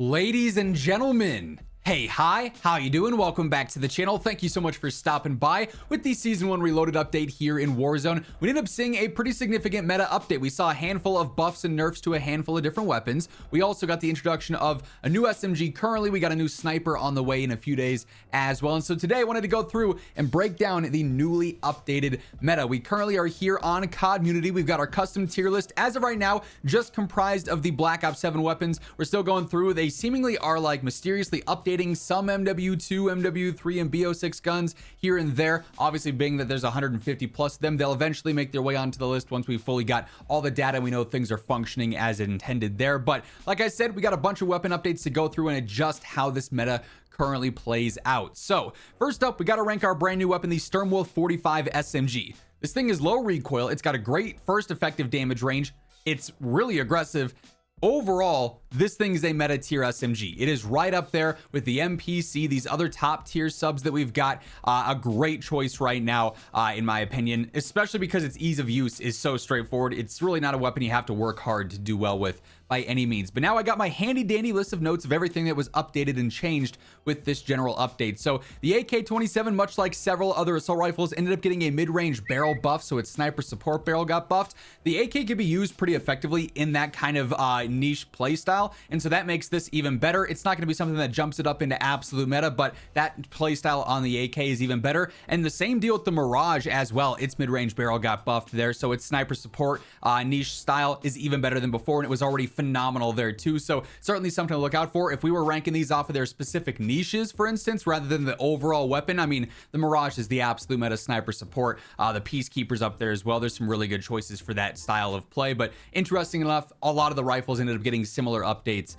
Ladies and gentlemen, hey, hi, how you doing? Welcome back to the channel. Thank you so much for stopping by with the Season 1 Reloaded update here in Warzone. We ended up seeing a pretty significant meta update. We saw a handful of buffs and nerfs to a handful of different weapons. We also got the introduction of a new SMG currently. We got a new sniper on the way in a few days as well. And so today I wanted to go through and break down the newly updated meta. We currently are here on COD Munity. We've got our custom tier list as of right now, just comprised of the Black Ops 7 weapons. We're still going through. They seemingly are like mysteriously updating some MW2, MW3, and BO6 guns here and there. Obviously, being that there's 150 plus of them, they'll eventually make their way onto the list once we fully got all the data and we know things are functioning as intended there. But like I said, we got a bunch of weapon updates to go through and adjust how this meta currently plays out. So first up, we got to rank our brand new weapon, the Sturmwolf 45 SMG. This thing is low recoil. It's got a great first effective damage range. It's really aggressive. Overall, this thing is a meta tier SMG. It is right up there with the MPC, these other top tier subs that we've got. A great choice right now, in my opinion, especially because its ease of use is so straightforward. It's really not a weapon you have to work hard to do well with by any means. But now I got my handy dandy list of notes of everything that was updated and changed with this general update. So the AK-27, much like several other assault rifles, ended up getting a mid-range barrel buff, so its sniper support barrel got buffed. The AK can be used pretty effectively in that kind of niche playstyle, and so that makes this even better. It's not going to be something that jumps it up into absolute meta, but that playstyle on the AK is even better. And the same deal with the Mirage as well. Its mid-range barrel got buffed there, so its sniper support niche style is even better than before, and it was already phenomenal there too. So certainly something to look out for. If we were ranking these off of their specific niches, for instance, rather than the overall weapon, I mean, the Mirage is the absolute meta sniper support. The Peacekeeper's up there as well. There's some really good choices for that style of play, but interesting enough, a lot of the rifles ended up getting similar updates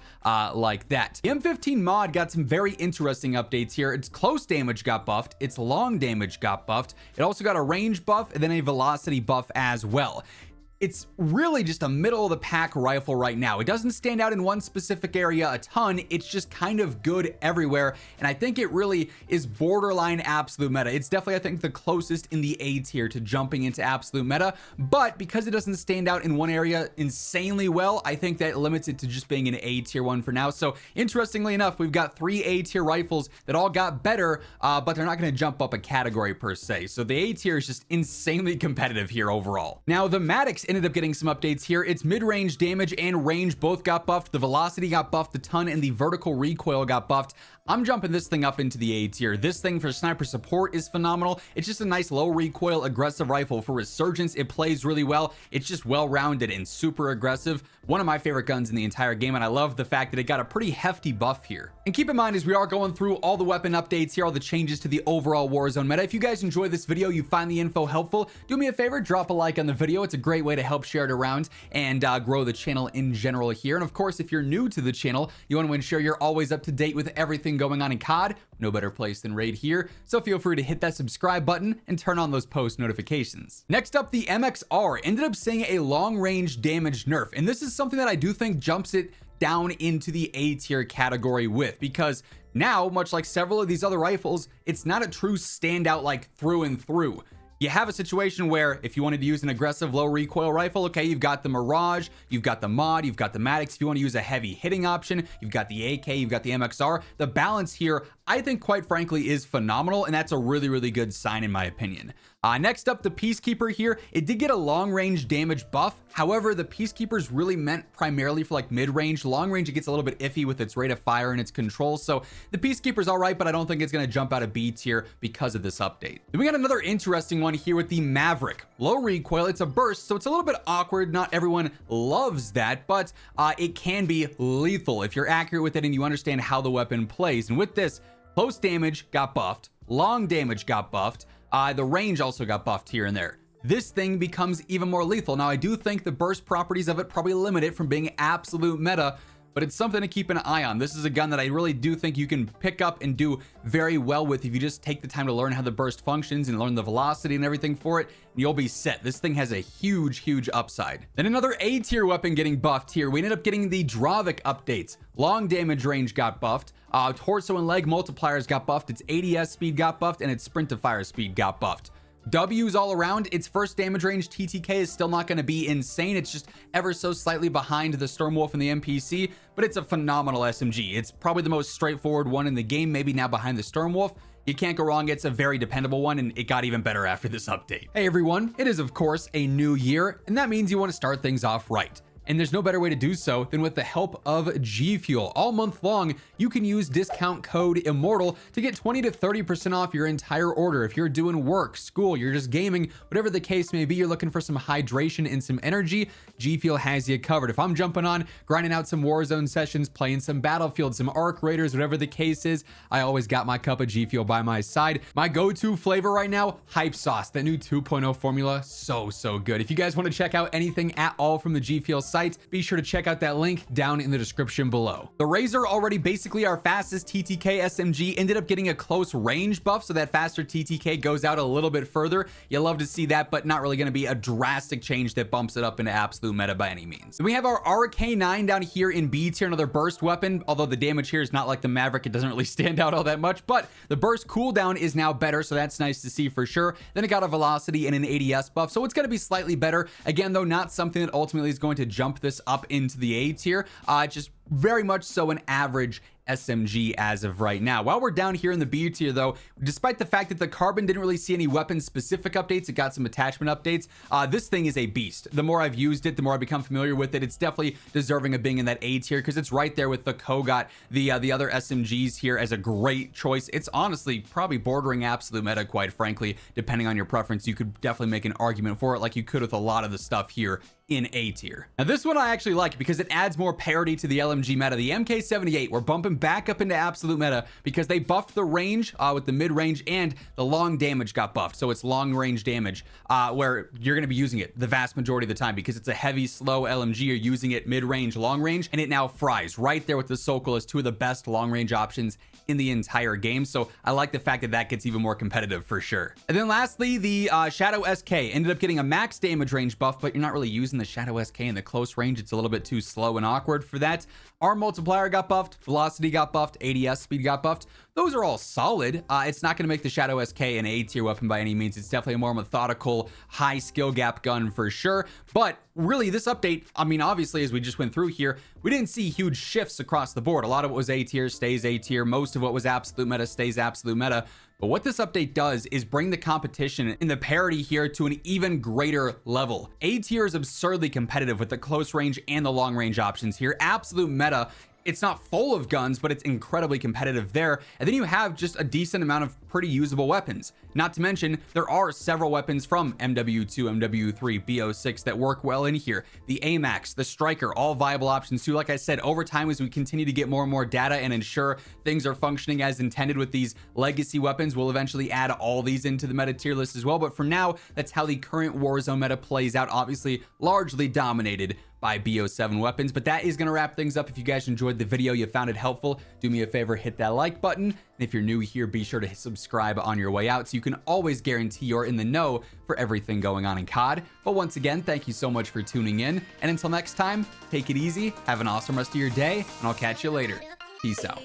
like that. The M15 mod got some very interesting updates here. Its close damage got buffed. Its long damage got buffed. It also got a range buff and then a velocity buff as well. It's really just a middle of the pack rifle right now. It doesn't stand out in one specific area a ton. It's just kind of good everywhere. And I think it really is borderline absolute meta. It's definitely, I think, the closest in the A tier to jumping into absolute meta. But because it doesn't stand out in one area insanely well, I think that limits it to just being an A tier one for now. So interestingly enough, we've got 3 A tier rifles that all got better, but they're not going to jump up a category per se. So the A tier is just insanely competitive here overall. Now the Maddox ended up getting some updates here. Its mid-range damage and range both got buffed. The velocity got buffed a ton and the vertical recoil got buffed. I'm jumping this thing up into the A tier. This thing for sniper support is phenomenal. It's just a nice low recoil aggressive rifle. For resurgence, it plays really well. It's just well-rounded and super aggressive. One of my favorite guns in the entire game, and I love the fact that it got a pretty hefty buff here. And keep in mind, as we are going through all the weapon updates here, all the changes to the overall Warzone meta, if you guys enjoy this video, you find the info helpful, do me a favor, drop a like on the video. It's a great way to help share it around and grow the channel in general here. And of course, if you're new to the channel, you want to ensure you're always up to date with everything going on in COD, no better place than right here. So feel free to hit that subscribe button and turn on those post notifications. Next up, the MXR ended up seeing a long range damage nerf. And this is something that I do think jumps it down into the A tier category with, because now, much like several of these other rifles, it's not a true standout like through and through. You have a situation where if you wanted to use an aggressive low recoil rifle, okay, you've got the Mirage, you've got the mod, you've got the Maddox. If you want to use a heavy hitting option, you've got the AK, you've got the MXR. The balance here, I think, quite frankly, is phenomenal, and that's a really, really good sign in my opinion. Next up, the Peacekeeper here. It did get a long-range damage buff. However, the Peacekeeper is really meant primarily for like mid-range. Long-range, it gets a little bit iffy with its rate of fire and its control. So the Peacekeeper's all right, but I don't think it's going to jump out of B tier because of this update. Then we got another interesting one here with the Maverick. Low recoil, it's a burst, so it's a little bit awkward. Not everyone loves that, but it can be lethal if you're accurate with it and you understand how the weapon plays. And with this, close damage got buffed, long damage got buffed, the range also got buffed here and there. This thing becomes even more lethal. Now, I do think the burst properties of it probably limit it from being absolute meta, but it's something to keep an eye on. This is a gun that I really do think you can pick up and do very well with if you just take the time to learn how the burst functions and learn the velocity and everything for it, and you'll be set. This thing has a huge upside. Then another A tier weapon getting buffed here. We ended up getting the Dravik updates. Long damage range got buffed. Torso and leg multipliers got buffed. Its ADS speed got buffed and its sprint to fire speed got buffed. W's all around. Its first damage range TTK is still not going to be insane. It's just ever so slightly behind the Stormwolf and the NPC, but it's a phenomenal SMG. It's probably the most straightforward one in the game, maybe now behind the Stormwolf. You can't go wrong. It's a very dependable one, and it got even better after this update. Hey everyone, it is of course a new year, and that means you want to start things off right. And there's no better way to do so than with the help of G Fuel. All month long, you can use discount code Immortal to get 20 to 30% off your entire order. If you're doing work, school, you're just gaming, whatever the case may be, you're looking for some hydration and some energy, G Fuel has you covered. If I'm jumping on, grinding out some Warzone sessions, playing some Battlefield, some Arc Raiders, whatever the case is, I always got my cup of G Fuel by my side. My go-to flavor right now, Hype Sauce, that new 2.0 formula, so good. If you guys want to check out anything at all from the G Fuel site, be sure to check out that link down in the description below. The Razor, already basically our fastest TTK SMG, ended up getting a close range buff, so that faster TTK goes out a little bit further. You love to see that, but not really going to be a drastic change that bumps it up into absolute meta by any means. Then we have our RK9 down here in B tier, another burst weapon, although the damage here is not like the Maverick. It doesn't really stand out all that much, but the burst cooldown is now better, so that's nice to see for sure. Then it got a velocity and an ADS buff, so it's going to be slightly better. Again, though, not something that ultimately is going to jump this up into the A tier. Just very much so an average SMG as of right now. While we're down here in the B tier though, despite the fact that the Carbon didn't really see any weapon specific updates, it got some attachment updates, this thing is a beast. The more I've used it, the more I become familiar with it. It's definitely deserving of being in that A tier because it's right there with the Kogot, the other SMGs here as a great choice. It's honestly probably bordering absolute meta, quite frankly, depending on your preference. You could definitely make an argument for it like you could with a lot of the stuff here in A tier. Now this one I actually like because it adds more parity to the LMG meta. The MK78, we're bumping back up into absolute meta because they buffed the range with the mid-range, and the long damage got buffed. So it's long range damage where you're going to be using it the vast majority of the time because it's a heavy, slow LMG. You're using it mid-range, long range, and it now fries right there with the Sokol as two of the best long range options in the entire game. So I like the fact that that gets even more competitive for sure. And then lastly, the Shadow SK ended up getting a max damage range buff, but you're not really using the Shadow SK in the close range. It's a little bit too slow and awkward for that. Arm multiplier got buffed, velocity got buffed, ADS speed got buffed. Those are all solid. It's not going to make the Shadow SK an A tier weapon by any means. It's definitely a more methodical, high skill gap gun for sure. But really, this update, I mean, obviously, as we just went through here, we didn't see huge shifts across the board. A lot of what was A tier stays A tier. Most of what was absolute meta stays absolute meta. But what this update does is bring the competition in the parity here to an even greater level. A tier is absurdly competitive with the close range and the long range options here. Absolute meta, it's not full of guns, but it's incredibly competitive there. And then you have just a decent amount of pretty usable weapons. Not to mention, there are several weapons from MW2, MW3, BO6 that work well in here. The AMAX, the Striker, all viable options too. Like I said, over time, as we continue to get more and more data and ensure things are functioning as intended with these legacy weapons, we'll eventually add all these into the meta tier list as well. But for now, that's how the current Warzone meta plays out, obviously largely dominated by BO7 weapons. But that is going to wrap things up. If you guys enjoyed the video, you found it helpful, do me a favor, hit that like button. And if you're new here, be sure to subscribe on your way out so you can always guarantee you're in the know for everything going on in COD. But once again, thank you so much for tuning in. And until next time, take it easy, have an awesome rest of your day, and I'll catch you later. Peace out.